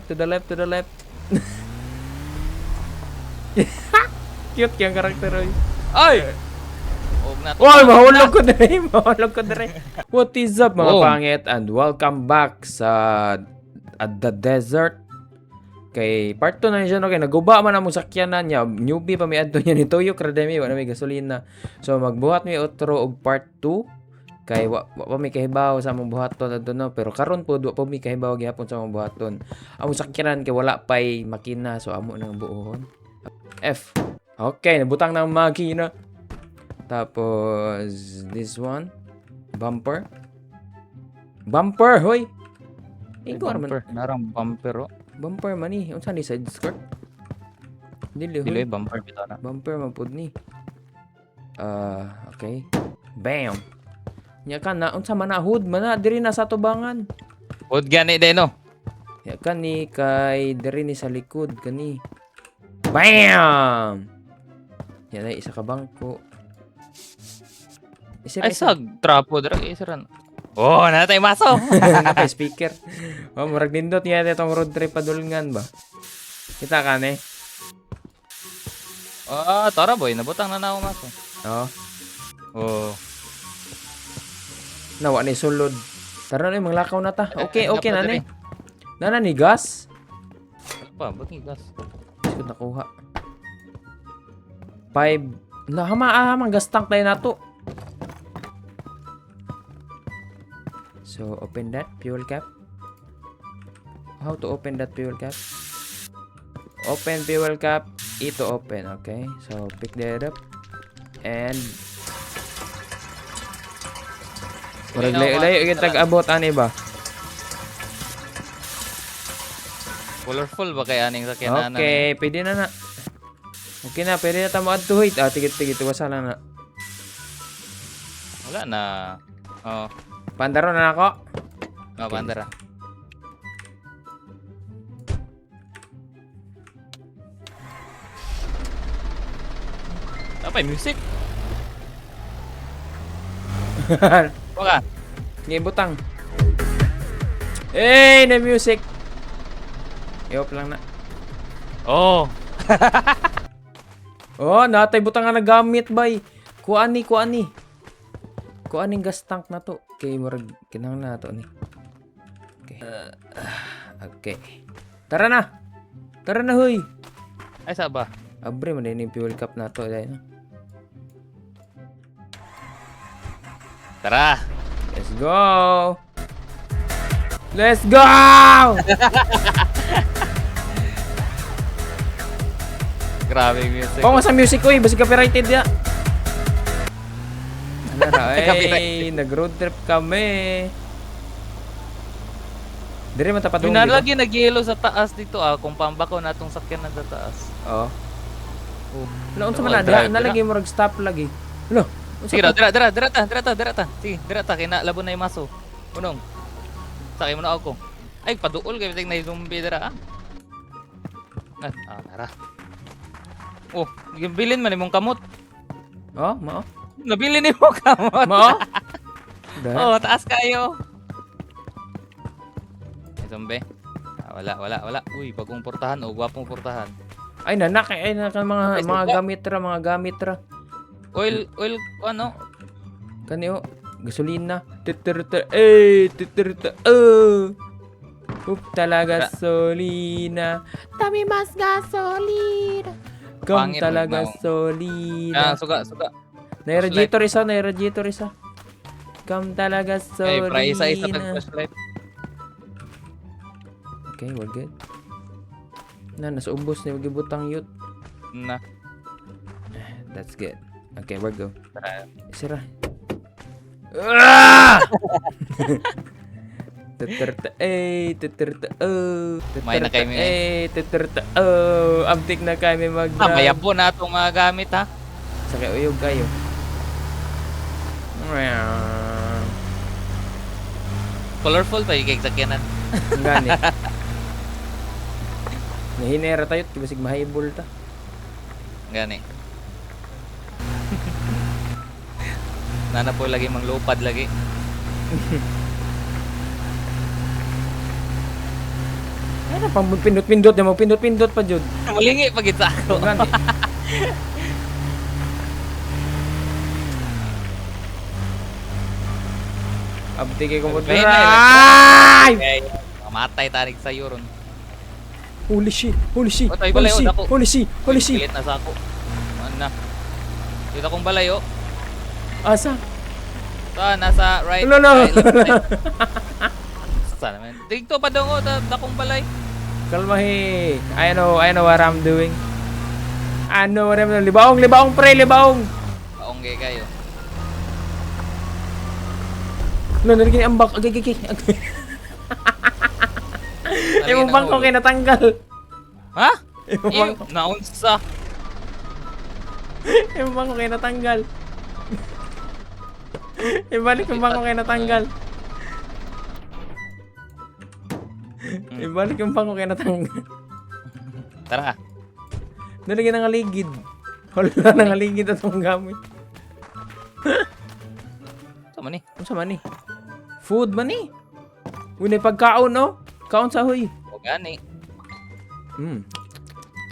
to the left, to the left. Cute yung karakter oy. Ay! Huwag na to. Oy, mahulog ko dere, mahulog ko dere. What is up mga Oh. pangit and welcome back sa at the desert. Kay part 2 na siya no kay naguba man among sakyanan niya. Newbie pa mi adto niya ni Toyo Academy wala may gasolina. So magbuhat mi outro og part 2 kay wa pa mi kahibaw sa among buhaton adto no pero karon pod wa pa mi kahibaw gyapon sa among buhaton. Among sakyanan kay wala pay makina so amo nang buohon. F. Okay, nabutang ng makina. Tapos this one bumper. Bumper, hoy. Ikaw Bumper. man. Narang bumper oh. Bumper man ni. Unsa ni side skirt? Dili Dili hoy. bumper bitaw na. Bumper man pud ni. Okay. Bam. Nya kan na unsa man na hood man na diri na sa tubangan. Huwag gani din no. Ya kan ni kay diri ni sa likod kani. Bam. Ya na isa ka bangko. Isa Ay sag trapo dira isaran. Oh, natay maso. Naka speaker. Oh, murag nindot niya itong road trip padulngan ba? Kita ka ne? Ah, tara boy, nabutang na ako maso. Oh. Oh. Nawa ni sulod. Tara na manglakaw na ta. Okay, okay na dapat ni. Nana ni gas. Ano pa, ba't ni gas? Gusto nakuha. 5. Hama gas tank tayo na to. So, open that fuel cap. How to open that fuel cap? Open fuel cap. Ito open, okay? So, pick that up. And murag layo yung tag-abot, ani ba? Colorful ba kaya aning sakyanan? Okay, pwede na na. Okay na, pwede na tamo adto wait. Tigit-tigit, wasala na. Wala na. Oh, Pandaro na ako. bandara. Apa music? Wala. Ngayon butang. Eh, na music. Iop lang na. Oh. Oh, natay butang nga nagamit bay. Kuani. Kuaning gas tank na to. Okay, murag kinahanglan na to ni. Okay. Okay. Tara na hoy. Ay saba. Abre man din yung fuel cap na to dai. Tara. Let's go. Let's go. Grabe yung music. Kung sa music ko, basi copyrighted ya. Ay, nag-road trip kami. Dire man tapat Pinalagi nag-yellow sa taas dito kung pambako natong sakyan na sa taas. Oh. Oh. Ano unsa man na nalagi mo stop lagi. Lo. Sige daw, dira ta. Sige, dira ta kay nalabo na yung maso. Unong. Sakay mo na ako. Ay, paduol kay ting na zombie dira tara. Oh, bilin man imong kamot. Oh, mao. Nabili ni mo kamot. Mao. Oh, taas kayo. Ay, zombie. Wala. Uy, bagong portahan o gwapong portahan. Ay nanak ay nakan mga gamit ra. Oil ano? Kani o gasolina. Titirta. Talaga solina. Dami mas gasolina. Pangit Talaga magmaong. solina. Suga. Nay radiator isa. Talaga Ay, solina. pra isa tag flashlight. Okay, we're good. Nasa ubos na magibutang yut. Na. That's good. Okay, we're go. Tara. Sira. Ah! Teterta. May na kayo, teterta. Abtik na kami mag. Mayapo na itong mga gamit ha. Sakay uyog kayo. Colorful pa yung cake sakyanan. Ang gani. Nahinera tayo, kibasig mahibol ta. Gani. Nana po lagi manglupad lagi. Ano pang pindot-pindot na mo pindot-pindot pa jud. Mulingi pagit sa ako. Gani. Abdi kay ko Bay dira. na, Ay! Okay. Mamatay tarik sa yuron. Holy shit. Holy shit. Otoy, Holy balay, shit. dako. Holy shit. Holy shit. Pilit na sa ako. Ano na? Dito akong balay, oh. Asa? Saan? Nasa right. No, no. Right, left side. Saan naman? Dito pa daw, oh. Dakong balay. Kalmahi. I know what I'm doing. I know what I'm doing. Libaong, pre, libaong. Paongge kayo. Lo, narinig ang bak. Agay. Yung bangko kayo natanggal. Ha? Yung Ew, bangko, naunsa. yung bangko kayo natanggal. Ibalik yung bangko kayo natanggal. Ibalik yung bangko kayo natanggal. Tara. Nalagyan ng aligid. Wala ng aligid atong gamit. Sama ni. Ano sa mani? Food mani. Uy, pagkaon, no? Kaon sa huy. O gani.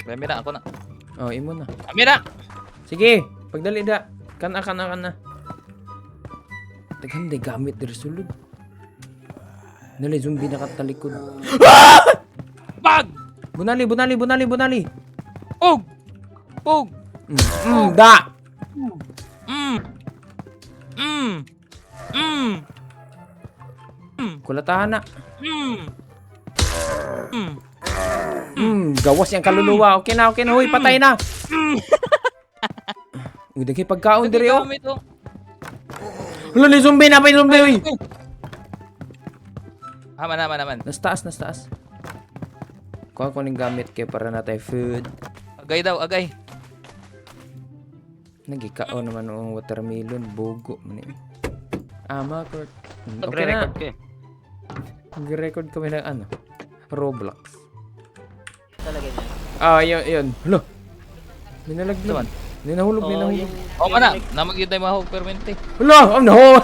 Kamera ako na. Oh, imo na. Kamera! Sige, pagdali da. Kana. Taganday gamit diri sulod. Nali zombie nakatalikod. Bag! Bunali. Pug! Da. Kulatahan na. Gawas yang kaluluwa. Okay na. Huy, patay na. Uy, dagay pagkaon diri oh. Gamit, oh. Hala, ni zombie na, may zombie, uy. Haman. Nas taas. Kuha ko ning gamit kay para na tayo food. Agay daw, agay. Nagikao naman ang watermelon, bugo man eh. Makort. Okay na. Nag-record kami ng ano? Roblox. Talaga Yun, niya. yun. Hala. Ninalaglag. Naman. Ninahulog. O mana, namag yun tayo mahog permente. Hala, no.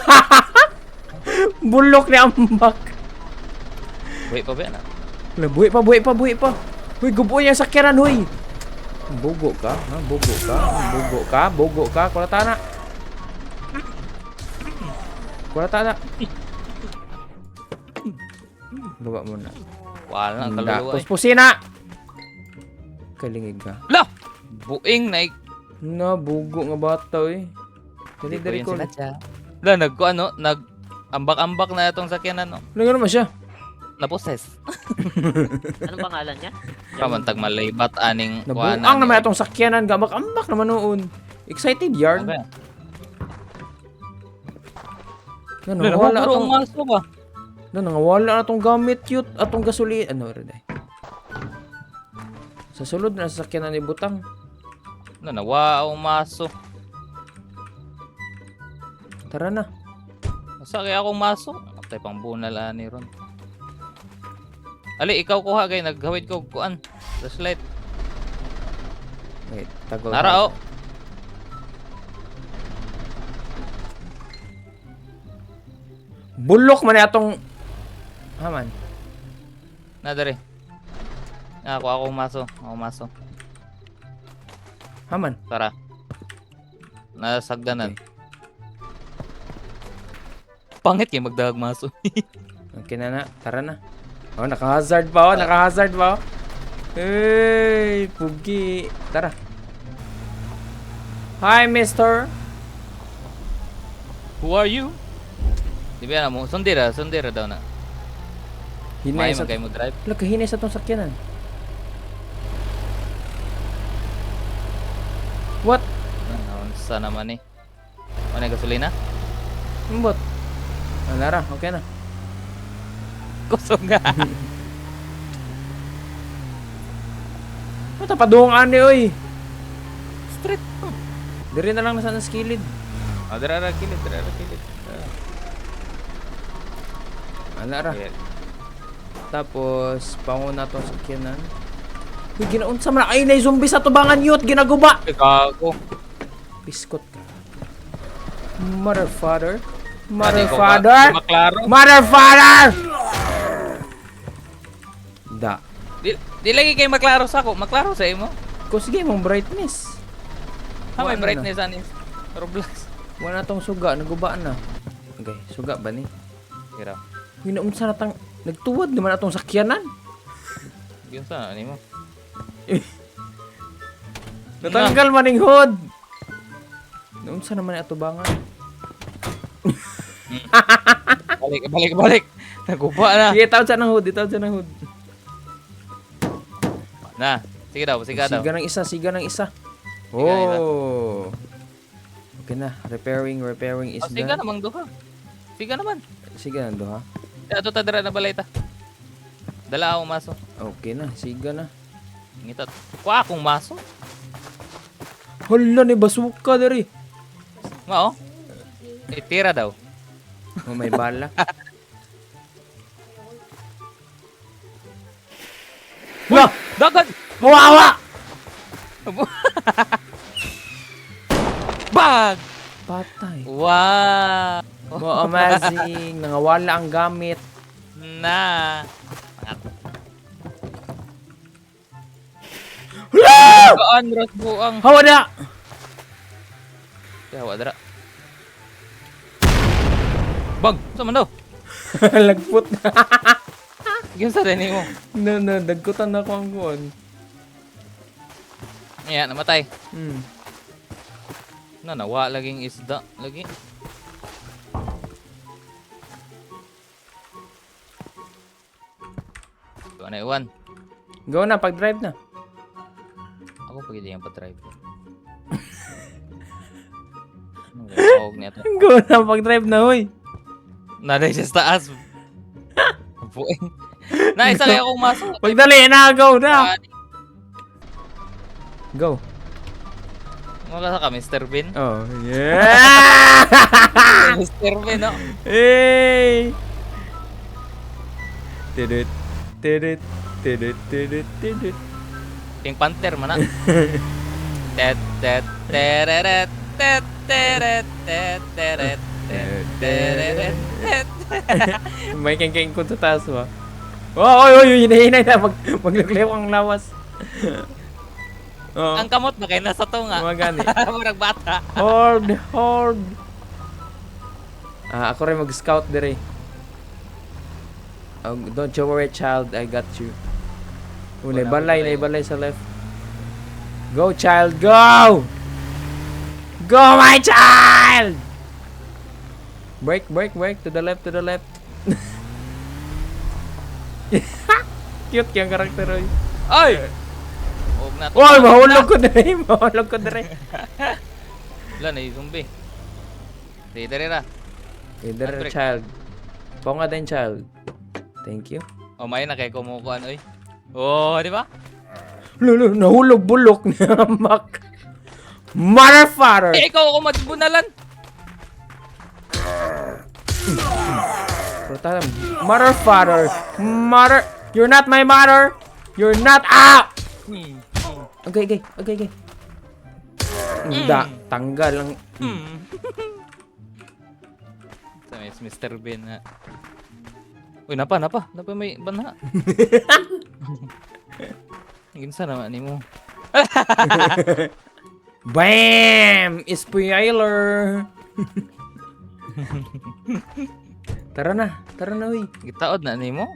Bulok ni ambak. Wait pa ba na? Hala, buhi pa. Huy, gubo niya sa sakyanan, huy. Bugo ka, ha? Bugo ka. Kulatana. Baba mo na. Wala nang kaluluwa eh. Puspusin na! Kalingig ka. Lah! Buing na Na, bugo nga bata, eh. Dali ko. Lah, nag-ambak-ambak na itong sakyanan, no? Ano naman siya? Naposes. Anong pangalan niya? Kamantag malaybat aning Nabuang naman itong sakyanan. Gamak-ambak naman noon. Excited yard. Okay. Nawala Nahubro ang atong... maso ba? Nawala na itong gamit cute. Atong gasolina. Ano, Reday? Sa sulod na sasakyanan ni Butang. Nawa ang maso. Tara na. Masa kaya akong maso? Tay pang bunal ani ron. Ali, ikaw kuha kay naghawid ko kuan. Flashlight. Wait, tagol. Nara, oh. Bulok man atong... Haman. Nadari. Ako maso. Ako maso. Haman. Tara. Nasagdanan. Pangit kayo magdahag maso. Okay na. Tara na. Oh, naka-hazard pa. Hey, pugi. Tara. Hi, mister. Who are you? Di ba mo? Sundira daw na. Hinay May sa... magay mo drive. Wala, kahinay sa itong sakyanan. What? Sa naman eh. Ano gasolina? Mbot. Nara, okay na. Kusog nga. Ito, paduhong ani, oy. Street. Diri na lang nasa skilled. Dara kilid. Nara. Tapos, panguna itong sakyanan. Uy, ginaunsa man. Ay, na zombie sa tubangan yut. Ginaguba. Ikago. Biskot ka. Mother father. Maklaro. Mother father! Da. Di lagi kayo maklaro sa ako. Maklaro sa imo. Kusige mong brightness. May Wala brightness anis. Roblox. Wala na tong suga, naguba na. Okay, suga ba ni? Kira. Hinaunsa na tang nagtuwad naman atong sakyanan. Yun sa ani mo. Natanggal man ning hood. Naunsa naman ato bangan? Balik. Naguba na. Sige, tawad sa nang hood, tawad sa nang hood. Na. Sige daw, sige daw. Siga ng isa. Siga ng isa. Oh. Okay na, repairing is Siga done. namang duha. Siga naman. Siga nando ha. Ato ta dira na balay ta. Dala akong maso. Okay na, siga na. Ngitat. Kuha akong maso. Hala ni basuka diri. Mao. Itira daw. Oh, may bala. Wah! Dagat. Wawa! Bag. Patay. Wow. Wow, amazing. Nangawala ang gamit. Na. Kaan ras buang. Hawa na! Kaya wadra. Bag. Sa man daw. Lagput na. Gyud sa dini mo. No, dagkutan na ko ang kuwan. Ayan, namatay. Hmm. Laging isda. Lagi. Ito na iwan. Go na, pag-drive na. Ako pag hindi yung pa-drive. Anong gawag niya to? Go na, pag-drive na, hoy. Naday siya sa taas. Bueng. Naisa kayo akong maso. Pagdali na, go na. Go. Mga ka, Mr. Bean. Oh, yeah! Mr. Bean, no? Hey! Tidit, tidit, tidit, tidit, tidit. Pink Panther, mana. Tet, tet, tereret, tet, teret, tet, teret, tet, tereret, tet. May keng-keng ko sa taas ba? Oh, oy, hinahinay na. Maglaglaw ang lawas. Oh, Ang kamot ba kayo nasa to nga? magani. Marag bata. Hold. Ako rin mag-scout dire. Oh, don't you worry, child. I got you. Oh, naibalay sa left. Go, child, go! Go, my child! Break. To the left. Cute kayang karakter, oy. Ay! Huwag na to. Oy, mahulog ko dire. Wala na yung zombie. Dito rin na. Either Patrick. child. Ponga din, child. Thank you. O, may na kayo kumukuhan, oy. Oh, di ba? Lalo, nahulog bulok ni Mac. Mother father. Eh, ikaw ako matbunalan. Mother father. Mother. You're not my mother. You're not. Ah! Okay. Tanggal lang. Sa Mr. Bean na. Uy, napa may banha. Ginsa naman ni mo. Bam! Spoiler. Tara na, uy. Gitaod na ni mo.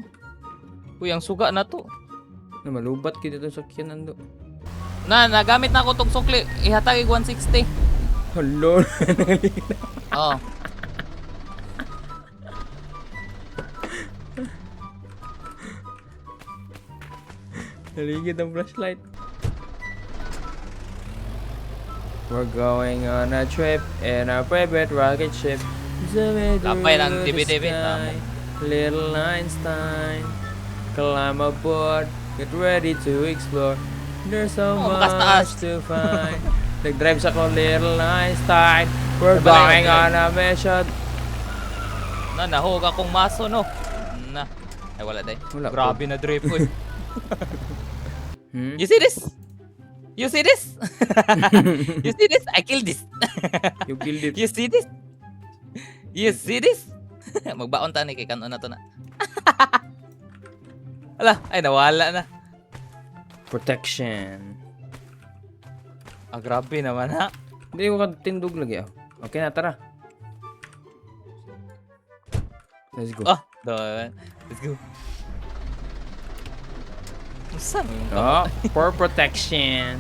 Uy, ang suga na to. Na malubat kita itong sakyanan do. Nagamit na ako tong sukli. Ihatag 160. Hello. Oo. Naligid ang flashlight. We're going on a trip in our private rocket ship. Kapay ng TV-TV. Little Einstein, climb aboard, get ready to explore. There's so makas taas. much to find. Nag-drive sa ko, Little Einstein. We're Sabay, going on a mission. Nahug akong maso, no? Ay, wala day. Wala Grabe na drip, uy. Hmm? You see this? You see this? You see this? I killed this. You killed it. You see this? You see this? Magbaon ta ni kay kanon na to na. Ala, ay nawala na. Protection. Ah, grabe naman ha. Hindi ko katindog lagi ah. Okay na, tara. Let's go. Ah, doon. Let's go. Saan yung Oh, for protection.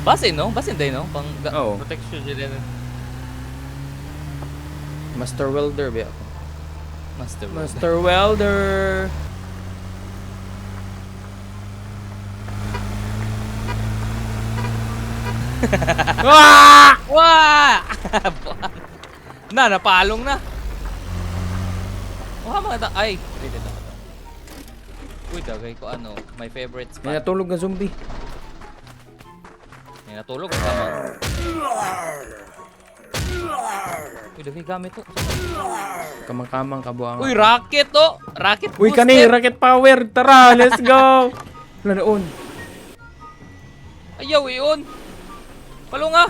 Basin, no? Basin din, no? Pang Oo. protection dyan. Master Welder ba ako? Master. Master Welder. Ah! Wah! Napalong na. Wah, mga ay. Dito. Uy, dagay ko ano, my favorite May spot. natulog na zombie. May natulog ang tama. Uy, dagay gamit to. Kamang-kamang kabuang. Uy, rocket to! Rocket Uy, booster! kani, rocket power. Tara, let's go. Lanoon. Ayaw, iyon! Palo nga!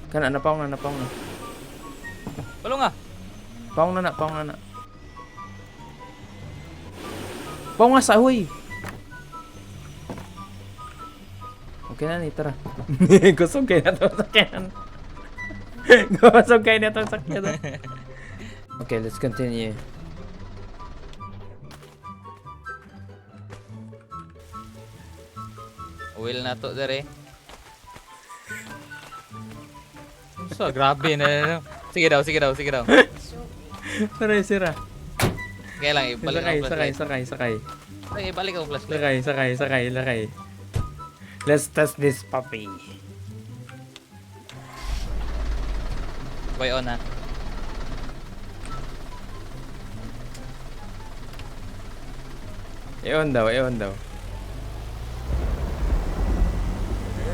Kana, napaong na. Palo nga! Paong na. Paong nga sa huy. Okay na ni, tara. Kusog kayo na to sakyan. Kusog kayo na to sakyan. Okay, let's continue. Will na to, dere. So, grabe na. Sige daw. Tara, sira. Kaya lang, ibalik ang flashlight. Sakay. Ay, ibalik ang flashlight. Sakay. Let's test this puppy. Boy on, ha? Ewan daw.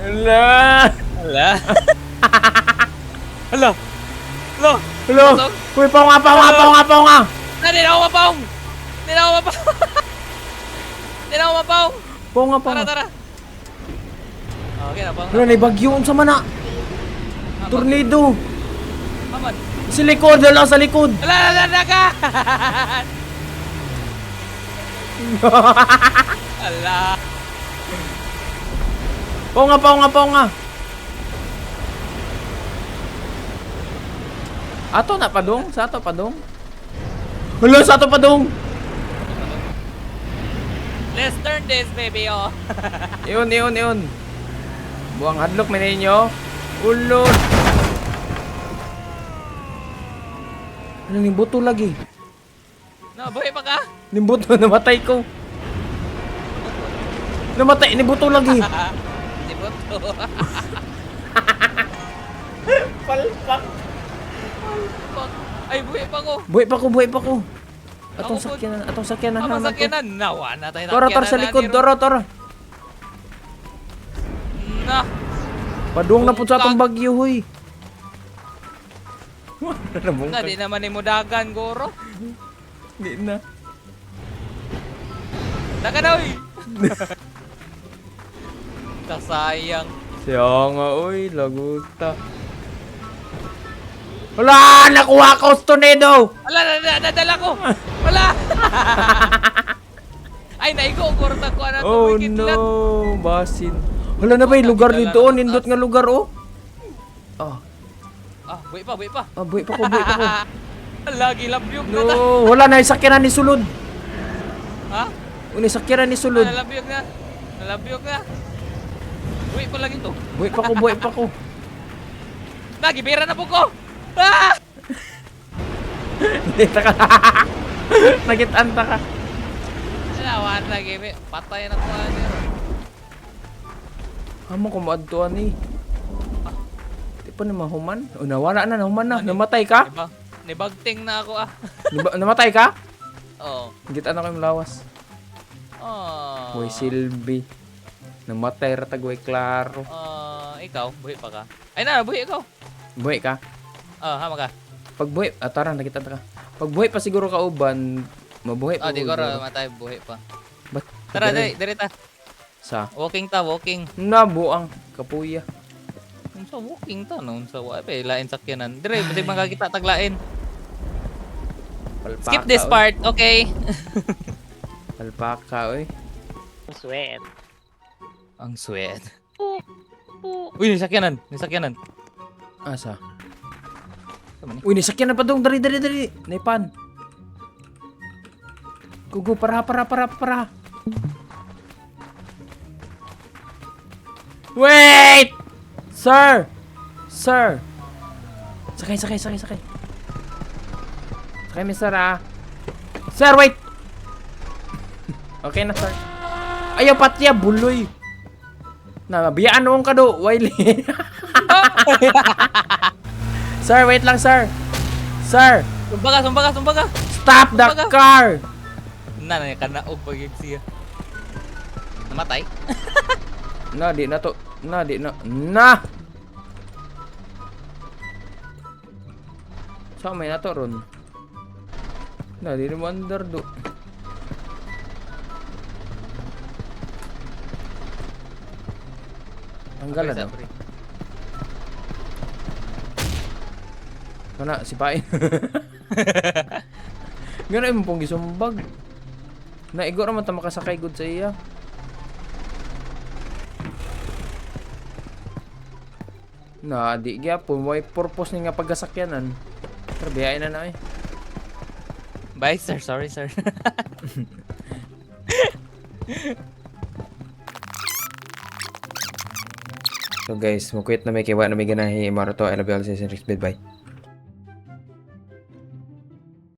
Ala! Hala! Hala! Hala! Hello! Uy, paong nga! Hindi na ako mapaong! Hindi na ako mapaong! Paong nga. Tara! Okay na, paong Wala, na. naibagyoon sa mana. Tornado. Aman! Sa likod, wala sa likod. Hala! Dagat! Hala! Paong nga. Ato na padong? Sa ato padong? Wala, sa ato padong. Let's turn this, baby, oh! Iyon. Buang hadlok man ninyo. Ulod. Ano ning buto lagi? Nabuhay pa ka? Ning buto namatay ko. Namatay ni buto lagi. Di ba to? Palpak. Ay, buhay pa ko! Buhay pa ko. Atong Ako po. sakyanan Ang naman to. masakyanan! Nawa na tayo Tor sa likod, tor. Na! Paduong na po sa atong bagyo, huy. Na, di naman ni mo dagan, goro. Di na. Dagan na, uy! Kasayang. Siya nga, uy, laguta. Wala! Nakuha ko sa tornado! Wala, nadala ko! Wala! Ay, naigo, goro na ko. Ano, Oh tumigit lang. no! Basin. Wala na ba yung lugar Nadala dito? ng Nindot nga lugar, oh. Ah, Buhay pa. buhay pa ko. Lagi labyog na ta. No, wala na isakyanan ni sulod. Ha? Una isakyanan ni sulod. Nalabyog na. Buhay pa lang ito. Buhay pa ko. Nagibira na po ko! Ah! Dita ka. Nagitanta ka. Nawan lagi, be. Patay na ko ano. Amo ko maadtuan ni. Di pa naman human. O nawala na, nahuman na. Namatay ka? Diba? Nibagting na ako, ah. Namatay ka? Oo. Gitan na kayong lawas. Oh. Boy Silvi. Namatay ratagway klaro. Ikaw, buhay pa ka. Ay na, buhay ikaw. Buhay ka? Hama ka. Pag buhay, tara, nakita ka. Pag buhay pa siguro ka uban, mabuhay pa. Di ko siguro. matay, buhay pa. Ba't? Tara, dire ta. Sa? Walking. Nabuang kapuya. Sa walking ta, no? Sa wape, lain sakyanan. Dire, kasi makakita taglain. Palpaka, Skip this oy. part, okay? Palpaka, oy. Sweat. Ang sweat. Po. Po. Uy, nisakyanan. Nisakyanan. Asa? Tama ni. Uy, nisakyan na pa dong. Dari. Naipan. Gugu, para. Wait! Sir! Sakay. Sakay, mister, ah. Sir, wait! Okay na, sir. Ayaw, patya, buloy. Biyaan mo ka do, Wiley. Sir, wait lang, sir. Sir, Sumbaga. stop the car. Nanay ka na og pag siya. Namatay. Di na to. Na! Saan may na to, Ron? Di na wonder do. Tanggal na daw. Kana, sipain. Gano'n yung pong gisumbag. Naigo naman ta makasakay good sa iya. Di gyapon may purpose ni nga pagkasakyanan. Pero biyain na eh. Bye, sir. Sorry, sir. So guys, mukwit na may kiwa na may ganahi Maruto. I love you all. See you next video. Bye.